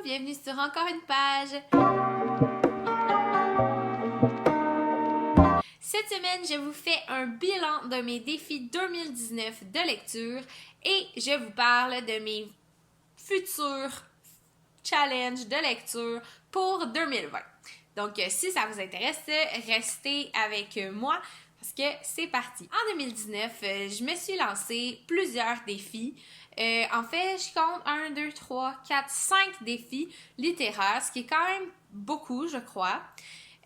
bienvenue sur encore une page. Cette semaine, je vous fais un bilan de mes défis 2019 de lecture et je vous parle de mes futurs challenges de lecture pour 2020. Donc, si ça vous intéresse, restez avec moi parce que c'est parti. En 2019, je me suis lancé plusieurs défis. En fait, je compte 1, 2, 3, 4, 5 défis littéraires, ce qui est quand même beaucoup, je crois.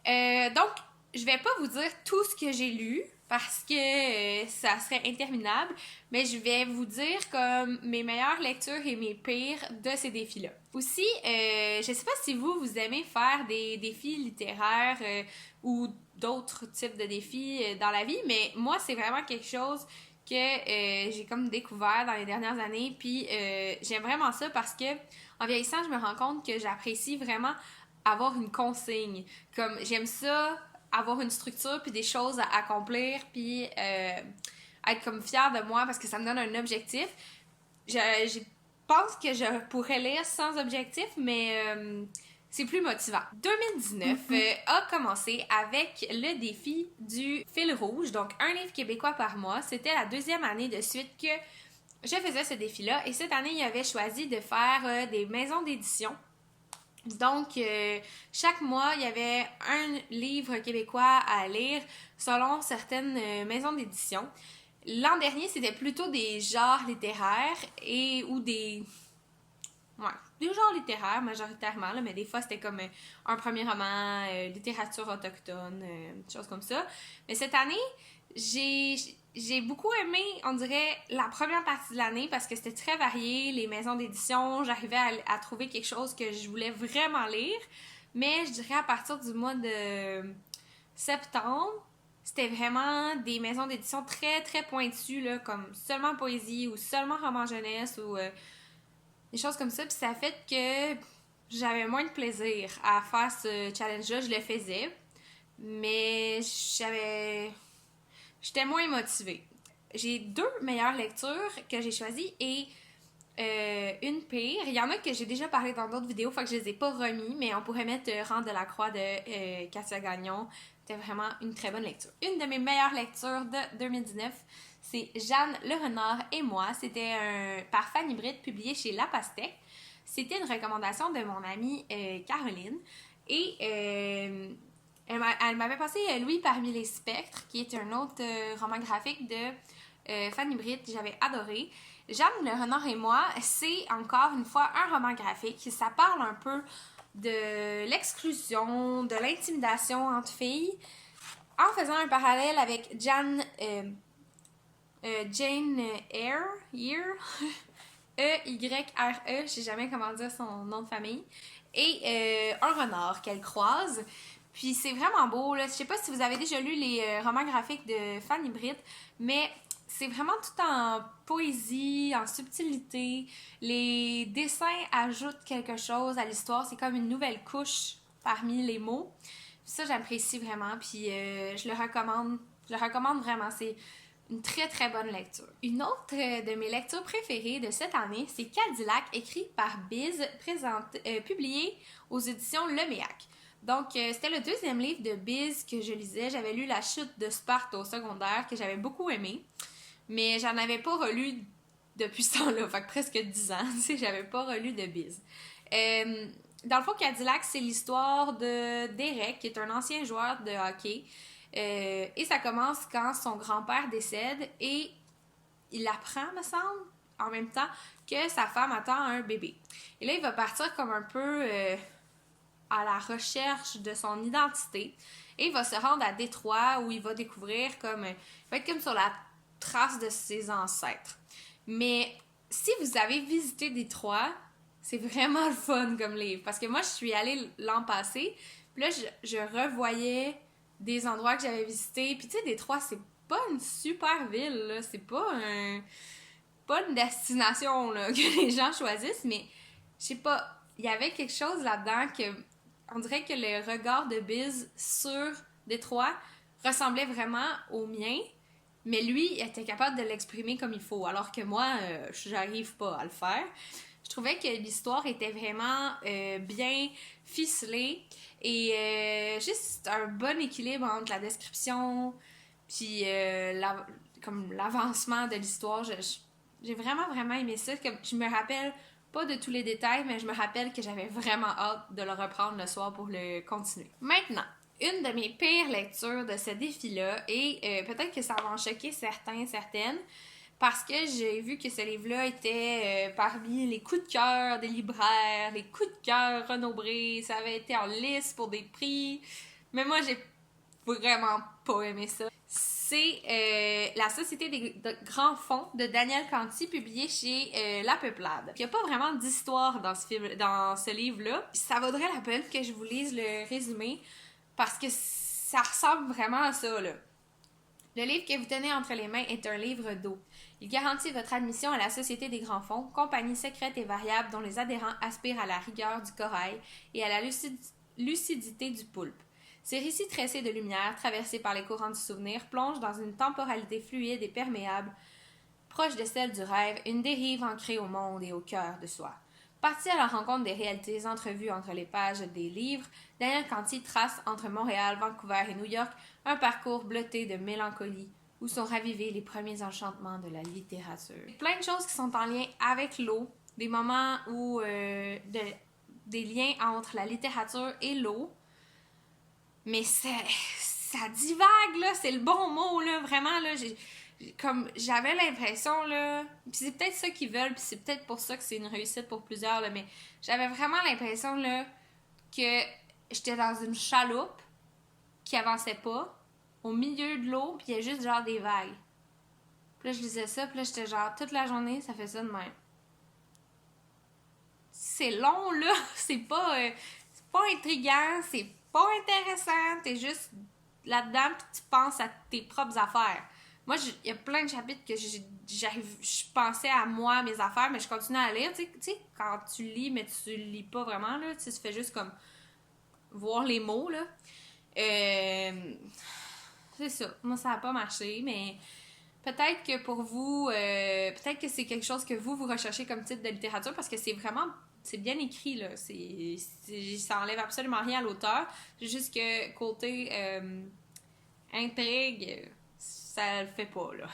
Donc, je vais pas vous dire tout ce que j'ai lu parce que ça serait interminable, mais je vais vous dire comme mes meilleures lectures et mes pires de ces défis-là. Aussi, je sais pas si vous aimez faire des défis littéraires ou d'autres types de défis dans la vie, mais moi, c'est vraiment quelque chose que j'ai comme découvert dans les dernières années, puis j'aime vraiment ça parce que en vieillissant, je me rends compte que j'apprécie vraiment avoir une consigne. Comme j'aime ça, avoir une structure puis des choses à accomplir puis être comme fière de moi parce que ça me donne un objectif. Je pense que je pourrais lire sans objectif, mais c'est plus motivant. 2019 a commencé avec le défi du fil rouge, donc un livre québécois par mois. C'était la deuxième année de suite que je faisais ce défi-là et cette année, il avait choisi de faire des maisons d'édition. Donc, chaque mois, il y avait un livre québécois à lire selon certaines maisons d'édition. L'an dernier, c'était plutôt des genres littéraires ou des genres littéraires majoritairement, là, mais des fois, c'était comme un premier roman, littérature autochtone, des choses comme ça. Mais cette année, j'ai beaucoup aimé, on dirait, la première partie de l'année parce que c'était très varié, les maisons d'édition, j'arrivais à trouver quelque chose que je voulais vraiment lire, mais je dirais à partir du mois de septembre, c'était vraiment des maisons d'édition très très pointues, là, comme seulement poésie ou seulement roman jeunesse ou des choses comme ça, puis ça a fait que j'avais moins de plaisir à faire ce challenge-là, je le faisais, mais j'étais moins motivée. J'ai 2 meilleures lectures que j'ai choisies et une pire. Il y en a que j'ai déjà parlé dans d'autres vidéos, fait que je les ai pas remis, mais on pourrait mettre Rang de la Croix de Katia Gagnon. C'était vraiment une très bonne lecture. Une de mes meilleures lectures de 2019, c'est Jeanne le Renard et moi. C'était par Fanny Britt, publié chez La Pastèque. C'était une recommandation de mon amie Caroline. Et elle m'avait passé Louis parmi les spectres, qui est un autre roman graphique de Fanny Britt. J'avais adoré. Jeanne le Renard et moi, c'est encore une fois un roman graphique. Ça parle un peu de l'exclusion, de l'intimidation entre filles, en faisant un parallèle avec Jane Eyre, E-Y-R-E, je sais jamais comment dire son nom de famille, et un renard qu'elle croise. Puis c'est vraiment beau, là. Je sais pas si vous avez déjà lu les romans graphiques de Fanny Britt, mais c'est vraiment tout en poésie, en subtilité. Les dessins ajoutent quelque chose à l'histoire. C'est comme une nouvelle couche parmi les mots. Ça, j'apprécie vraiment. Puis je le recommande. Je le recommande vraiment. C'est une très très bonne lecture. Une autre de mes lectures préférées de cette année, c'est Cadillac, écrit par Biz, publié aux éditions Leméac. Donc, c'était le deuxième livre de Biz que je lisais. J'avais lu La chute de Sparte au secondaire, que j'avais beaucoup aimé. Mais j'en avais pas relu depuis ce temps-là, fait que presque 10 ans, tu sais, j'avais pas relu de Biz. Dans le fond, Cadillac, c'est l'histoire de Derek, qui est un ancien joueur de hockey. Et ça commence quand son grand-père décède et il apprend, me semble, en même temps, que sa femme attend un bébé. Et là, il va partir comme un peu à la recherche de son identité. Et il va se rendre à Détroit où il va découvrir comme... il va être comme sur la trace de ses ancêtres. Mais si vous avez visité Détroit, c'est vraiment le fun comme livre. Parce que moi, je suis allée l'an passé, puis là, je revoyais des endroits que j'avais visités. Puis tu sais, Détroit, c'est pas une super ville, là. C'est pas une destination là, que les gens choisissent, mais je sais pas, il y avait quelque chose là-dedans que on dirait que le regard de Biz sur Détroit ressemblait vraiment au mien. Mais lui, il était capable de l'exprimer comme il faut, alors que moi, j'arrive pas à le faire. Je trouvais que l'histoire était vraiment bien ficelée et juste un bon équilibre entre la description puis comme l'avancement de l'histoire. J'ai vraiment, vraiment aimé ça. Comme, je me rappelle pas de tous les détails, mais je me rappelle que j'avais vraiment hâte de le reprendre le soir pour le continuer. Maintenant, une de mes pires lectures de ce défi-là, et peut-être que ça va en choquer certains, certaines, parce que j'ai vu que ce livre-là était parmi les coups de cœur des libraires, les coups de cœur renombrés, ça avait été en liste pour des prix, mais moi j'ai vraiment pas aimé ça. C'est La Société des grands fonds de Daniel Canty, publié chez La Peuplade. Il n'y a pas vraiment d'histoire dans ce livre-là. Ça vaudrait la peine que je vous lise le résumé parce que ça ressemble vraiment à ça, là. Le livre que vous tenez entre les mains est un livre d'eau. Il garantit votre admission à la Société des grands fonds, compagnie secrète et variable dont les adhérents aspirent à la rigueur du corail et à la lucidité du poulpe. Ces récits tressés de lumière, traversés par les courants du souvenir, plongent dans une temporalité fluide et perméable, proche de celle du rêve, une dérive ancrée au monde et au cœur de soi. Parti à la rencontre des réalités entrevues entre les pages des livres, Daniel Canty trace entre Montréal, Vancouver et New York un parcours bleuté de mélancolie où sont ravivés les premiers enchantements de la littérature. Plein de choses qui sont en lien avec l'eau, des moments où des liens entre la littérature et l'eau, mais ça divague, là, c'est le bon mot, là, vraiment, là, j'avais l'impression, là, puis c'est peut-être ça qu'ils veulent, puis c'est peut-être pour ça que c'est une réussite pour plusieurs, là, mais j'avais vraiment l'impression, là, que j'étais dans une chaloupe qui avançait pas, au milieu de l'eau, puis il y a juste, genre, des vagues. Puis là, je lisais ça, puis là, j'étais genre, toute la journée, ça fait ça de même. C'est long, là, c'est pas intriguant, c'est pas intéressant, t'es juste là-dedans pis tu penses à tes propres affaires. Moi, il y a plein de chapitres que je pensais à moi, mes affaires, mais je continue à lire. Tu sais, quand tu lis, mais tu lis pas vraiment, là, tu fais juste comme voir les mots, là. C'est ça. Moi, ça a pas marché, mais peut-être que pour vous, peut-être que c'est quelque chose que vous recherchez comme titre de littérature parce que c'est bien écrit, là. Ça enlève absolument rien à l'auteur. C'est juste que côté intrigue, ça le fait pas, là.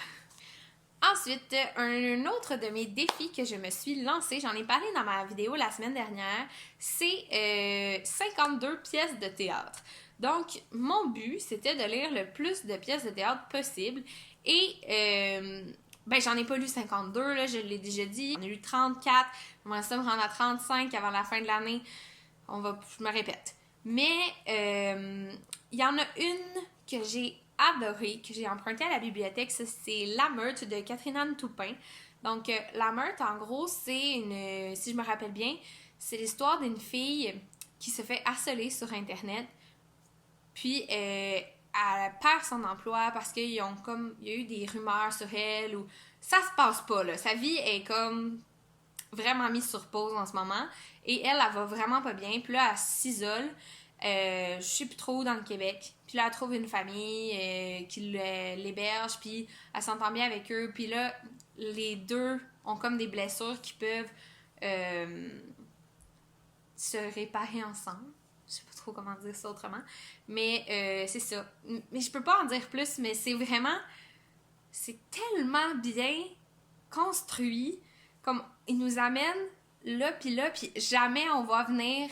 Ensuite, un autre de mes défis que je me suis lancé, j'en ai parlé dans ma vidéo la semaine dernière, c'est 52 pièces de théâtre. Donc, mon but, c'était de lire le plus de pièces de théâtre possible. Et, j'en ai pas lu 52, là, je l'ai déjà dit. J'en ai lu 34. J'aimerais ça me rendre à 35 avant la fin de l'année. Je me répète. Mais, il y en a une que j'ai adorée, que j'ai empruntée à la bibliothèque. C'est La Meute de Catherine-Anne Toupin. Donc, La Meute, en gros, c'est si je me rappelle bien, c'est l'histoire d'une fille qui se fait harceler sur Internet. Puis, elle perd son emploi parce qu'il y a eu des rumeurs sur elle ou ça se passe pas, là. Sa vie est comme vraiment mise sur pause en ce moment et elle va vraiment pas bien. Puis là, elle s'isole, je sais plus trop, dans le Québec. Puis là, elle trouve une famille qui l'héberge, puis elle s'entend bien avec eux. Puis là, les deux ont comme des blessures qui peuvent se réparer ensemble. Je sais pas trop comment dire ça autrement. Mais c'est ça. Mais je peux pas en dire plus, mais c'est tellement bien construit. Comme, il nous amène là, puis jamais on va venir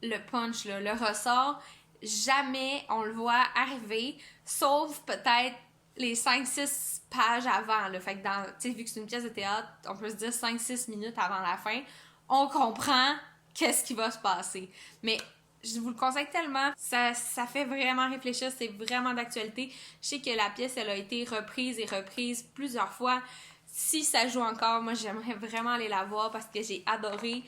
le punch, là, le ressort. Jamais on le voit arriver, sauf peut-être les 5-6 pages avant. Là. Fait que vu que c'est une pièce de théâtre, on peut se dire 5-6 minutes avant la fin, on comprend qu'est-ce qui va se passer. Mais je vous le conseille tellement, ça fait vraiment réfléchir, c'est vraiment d'actualité. Je sais que la pièce, elle a été reprise et reprise plusieurs fois. Si ça joue encore, moi, j'aimerais vraiment aller la voir parce que j'ai adoré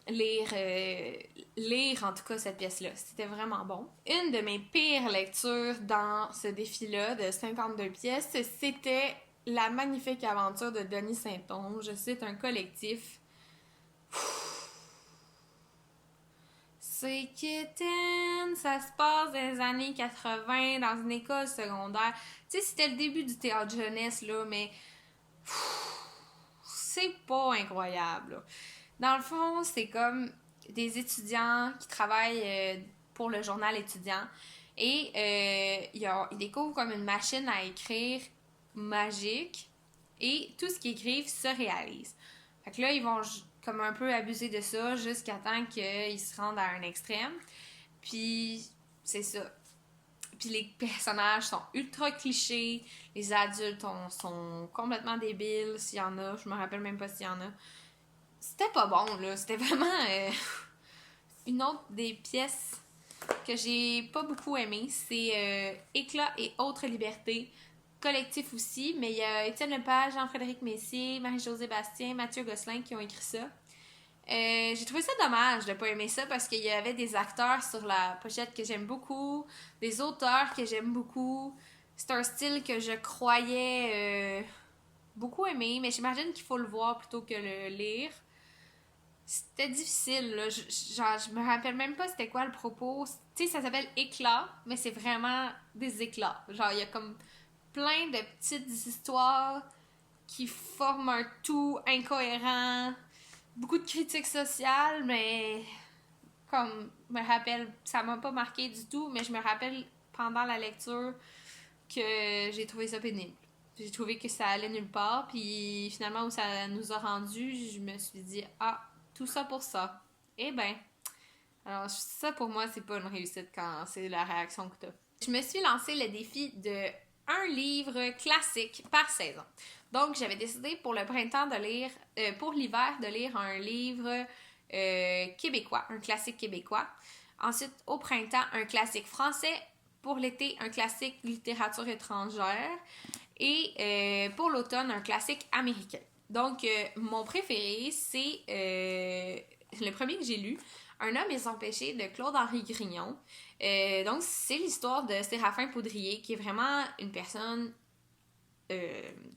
lire en tout cas cette pièce-là. C'était vraiment bon. Une de mes pires lectures dans ce défi-là de 52 pièces, c'était La magnifique aventure de Denis Saint-Onge. C'est un collectif. C'est quétaine, ça se passe dans les années 80 dans une école secondaire. Tu sais, c'était le début du théâtre jeunesse, là, mais c'est pas incroyable, là. Dans le fond, c'est comme des étudiants qui travaillent pour le journal étudiant et ils découvrent comme une machine à écrire magique et tout ce qu'ils écrivent se réalise. Fait que là, ils vont comme un peu abuser de ça jusqu'à temps qu'ils se rendent à un extrême. Puis, c'est ça. Puis les personnages sont ultra clichés, les adultes sont complètement débiles, s'il y en a, je me rappelle même pas s'il y en a. C'était pas bon, là. C'était vraiment une autre des pièces que j'ai pas beaucoup aimé. C'est Éclat et autres libertés. Collectif aussi, mais il y a Étienne Lepage, Jean-Frédéric Messier, Marie-Josée Bastien, Mathieu Gosselin qui ont écrit ça. J'ai trouvé ça dommage de pas aimer ça parce qu'il y avait des acteurs sur la pochette que j'aime beaucoup, des auteurs que j'aime beaucoup. C'est un style que je croyais beaucoup aimer, mais j'imagine qu'il faut le voir plutôt que le lire. C'était difficile, là. Je me rappelle même pas c'était quoi le propos. Tu sais, ça s'appelle Éclat, mais c'est vraiment des éclats. Genre, il y a comme plein de petites histoires qui forment un tout incohérent. Beaucoup de critiques sociales, mais comme je me rappelle, ça m'a pas marqué du tout, mais je me rappelle pendant la lecture que j'ai trouvé ça pénible. J'ai trouvé que ça allait nulle part, puis finalement où ça nous a rendu, je me suis dit ah, tout ça pour ça. Eh ben, alors ça pour moi c'est pas une réussite quand c'est la réaction que t'as. Je me suis lancé le défi de un livre classique par saison. Donc, j'avais décidé pour le printemps de lire, pour l'hiver, de lire un livre québécois, un classique québécois. Ensuite, au printemps, un classique français. Pour l'été, un classique littérature étrangère. Et pour l'automne, un classique américain. Donc, mon préféré, c'est le premier que j'ai lu, Un homme et son péché de Claude-Henri Grignon. Donc, c'est l'histoire de Séraphin Poudrier, qui est vraiment une personne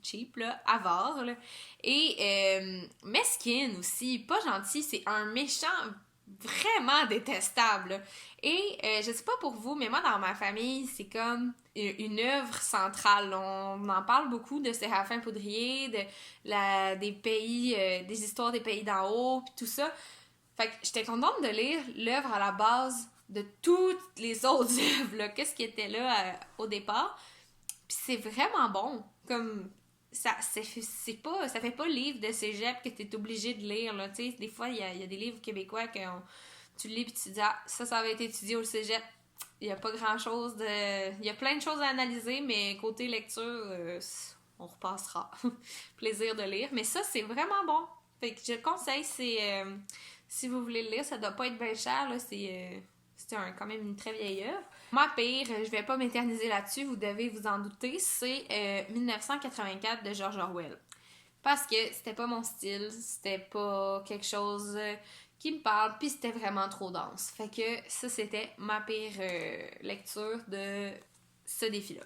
cheap, là, avare, là, et mesquine aussi, pas gentil, c'est un méchant vraiment détestable. Et je sais pas pour vous, mais moi dans ma famille, c'est comme une œuvre centrale. On en parle beaucoup de Séraphin Poudrier, des pays, des histoires des pays d'en haut, puis tout ça. Fait que j'étais contente de lire l'œuvre à la base de toutes les autres œuvres, là. Qu'est-ce qui était là au départ. Puis c'est vraiment bon. Comme ça c'est pas ça fait pas livre de cégep que t'es obligé de lire là, tu sais, des fois il y a des livres québécois que tu lis puis tu dis ah ça avait été étudié au cégep. Il y a pas grand-chose de il y a plein de choses à analyser mais côté lecture on repassera. Plaisir de lire, mais ça c'est vraiment bon. Fait que je le conseille, c'est si vous voulez le lire, ça doit pas être bien cher là, c'est quand même une très vieille œuvre. Ma pire, je vais pas m'éterniser là-dessus, vous devez vous en douter, c'est 1984 de George Orwell. Parce que c'était pas mon style, c'était pas quelque chose qui me parle, puis c'était vraiment trop dense. Fait que ça, c'était ma pire lecture de ce défi-là.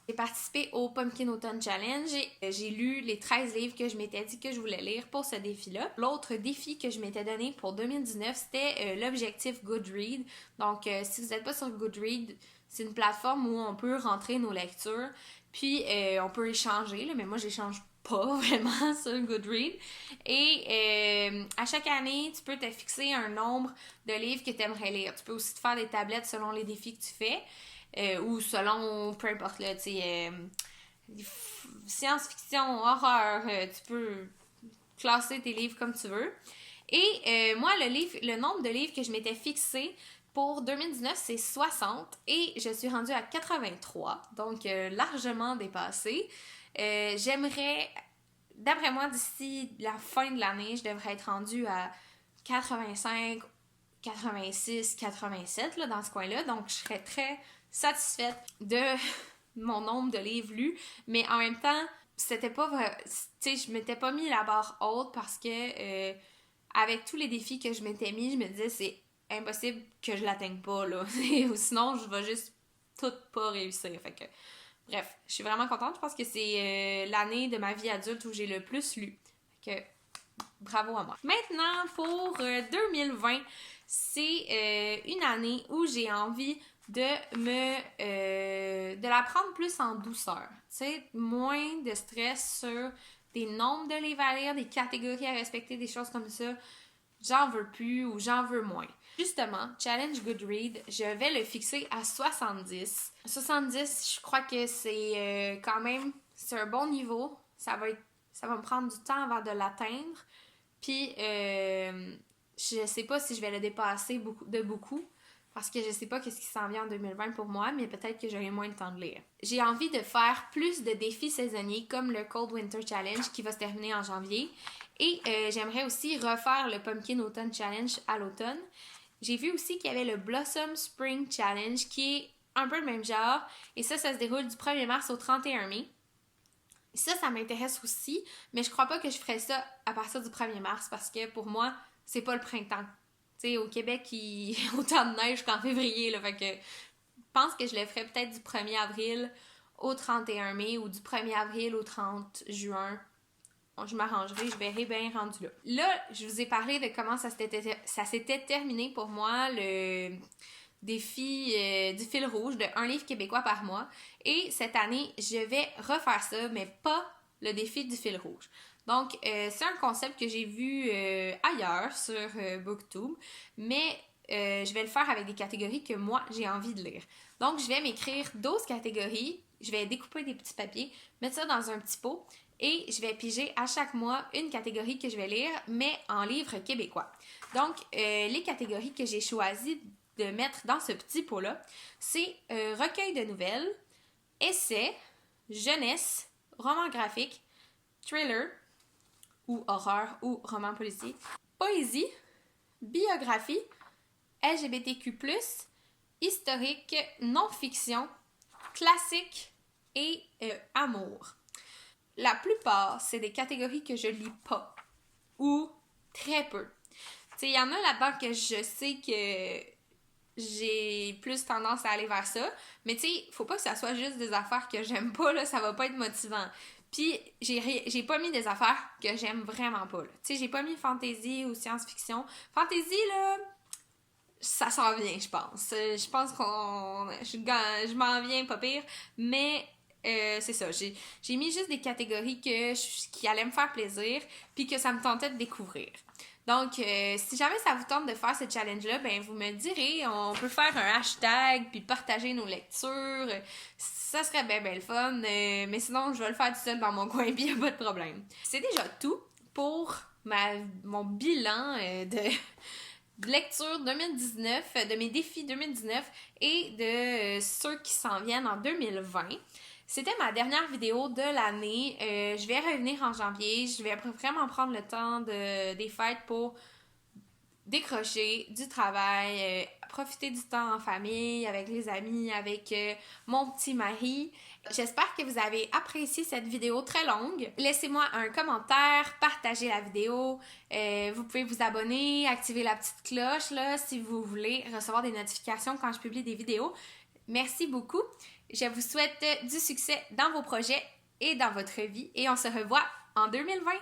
J'ai participé au Pumpkin Autumn Challenge et j'ai lu les 13 livres que je m'étais dit que je voulais lire pour ce défi-là. L'autre défi que je m'étais donné pour 2019, c'était l'objectif Goodread. Donc, si vous n'êtes pas sur Goodread, c'est une plateforme où on peut rentrer nos lectures, puis on peut échanger, là, mais moi, j'échange pas vraiment sur Goodread. Et à chaque année, tu peux te fixer un nombre de livres que tu aimerais lire. Tu peux aussi te faire des tablettes selon les défis que tu fais. Ou selon, peu importe, là, tu sais, science-fiction, horreur, tu peux classer tes livres comme tu veux. Et moi, le nombre de livres que je m'étais fixé pour 2019, c'est 60 et je suis rendue à 83, donc largement dépassée. J'aimerais, d'après moi, d'ici la fin de l'année, je devrais être rendue à 85, 86, 87, là, dans ce coin-là, donc je serais très satisfaite de mon nombre de livres lus, mais en même temps, c'était pas vrai, tu sais, je m'étais pas mis la barre haute parce que avec tous les défis que je m'étais mis, je me disais c'est impossible que je l'atteigne pas là, ou sinon je vais juste tout pas réussir. Fait que bref, je suis vraiment contente, je pense que c'est l'année de ma vie adulte où j'ai le plus lu. Fait que bravo à moi. Maintenant pour 2020, c'est une année où j'ai envie de la prendre plus en douceur, tu sais, moins de stress sur des nombres de livres à lire, des catégories à respecter, des choses comme ça, j'en veux plus ou j'en veux moins. Justement, Challenge Goodreads, je vais le fixer à 70. 70, je crois que c'est quand même, c'est un bon niveau. Ça va me prendre du temps avant de l'atteindre. Puis, je sais pas si je vais le dépasser beaucoup. Parce que je sais pas qu'est-ce qui s'en vient en 2020 pour moi, mais peut-être que j'aurai moins le temps de lire. J'ai envie de faire plus de défis saisonniers comme le Cold Winter Challenge qui va se terminer en janvier. Et j'aimerais aussi refaire le Pumpkin Autumn Challenge à l'automne. J'ai vu aussi qu'il y avait le Blossom Spring Challenge qui est un peu le même genre. Et ça se déroule du 1er mars au 31 mai. Ça m'intéresse aussi, mais je crois pas que je ferais ça à partir du 1er mars parce que pour moi, c'est pas le printemps. Tu sais, au Québec, il y a autant de neige qu'en février, là, fait que je pense que je le ferais peut-être du 1er avril au 31 mai ou du 1er avril au 30 juin. Je m'arrangerai, je verrai bien rendu là. Là, je vous ai parlé de comment ça s'était terminé pour moi, le défi du fil rouge de un livre québécois par mois. Et cette année, je vais refaire ça, mais pas le défi du fil rouge. Donc, c'est un concept que j'ai vu ailleurs sur BookTube, mais je vais le faire avec des catégories que moi, j'ai envie de lire. Donc, je vais m'écrire 12 catégories, je vais découper des petits papiers, mettre ça dans un petit pot et je vais piger à chaque mois une catégorie que je vais lire, mais en livre québécois. Donc, les catégories que j'ai choisi de mettre dans ce petit pot-là, c'est recueil de nouvelles, essais, jeunesse, roman graphique, thriller, ou horreur, ou roman policier, poésie, biographie, LGBTQ+, historique, non-fiction, classique et amour. La plupart, c'est des catégories que je lis pas, ou très peu. Tu sais, il y en a là-dedans que je sais que j'ai plus tendance à aller vers ça, mais tu sais, faut pas que ça soit juste des affaires que j'aime pas, là, ça va pas être motivant. Puis, j'ai pas mis des affaires que j'aime vraiment pas, là. Tu sais, j'ai pas mis fantasy ou science-fiction. Fantasy, là, ça s'en vient, je pense. Je pense je m'en viens pas pire, mais c'est ça. J'ai mis juste des catégories qui allaient me faire plaisir, puis que ça me tentait de découvrir. Donc, si jamais ça vous tente de faire ce challenge-là, ben vous me direz, on peut faire un hashtag, puis partager nos lectures. Ça serait bien le fun, mais sinon, je vais le faire tout seul dans mon coin, puis il n'y a pas de problème. C'est déjà tout pour mon bilan de lecture 2019, de mes défis 2019 et de ceux qui s'en viennent en 2020. C'était ma dernière vidéo de l'année. Je vais revenir en janvier. Je vais vraiment prendre le temps des fêtes pour décrocher du travail, profiter du temps en famille, avec les amis, avec mon petit mari. J'espère que vous avez apprécié cette vidéo très longue. Laissez-moi un commentaire, partagez la vidéo. Vous pouvez vous abonner, activer la petite cloche là, si vous voulez recevoir des notifications quand je publie des vidéos. Merci beaucoup. Je vous souhaite du succès dans vos projets et dans votre vie et on se revoit en 2020.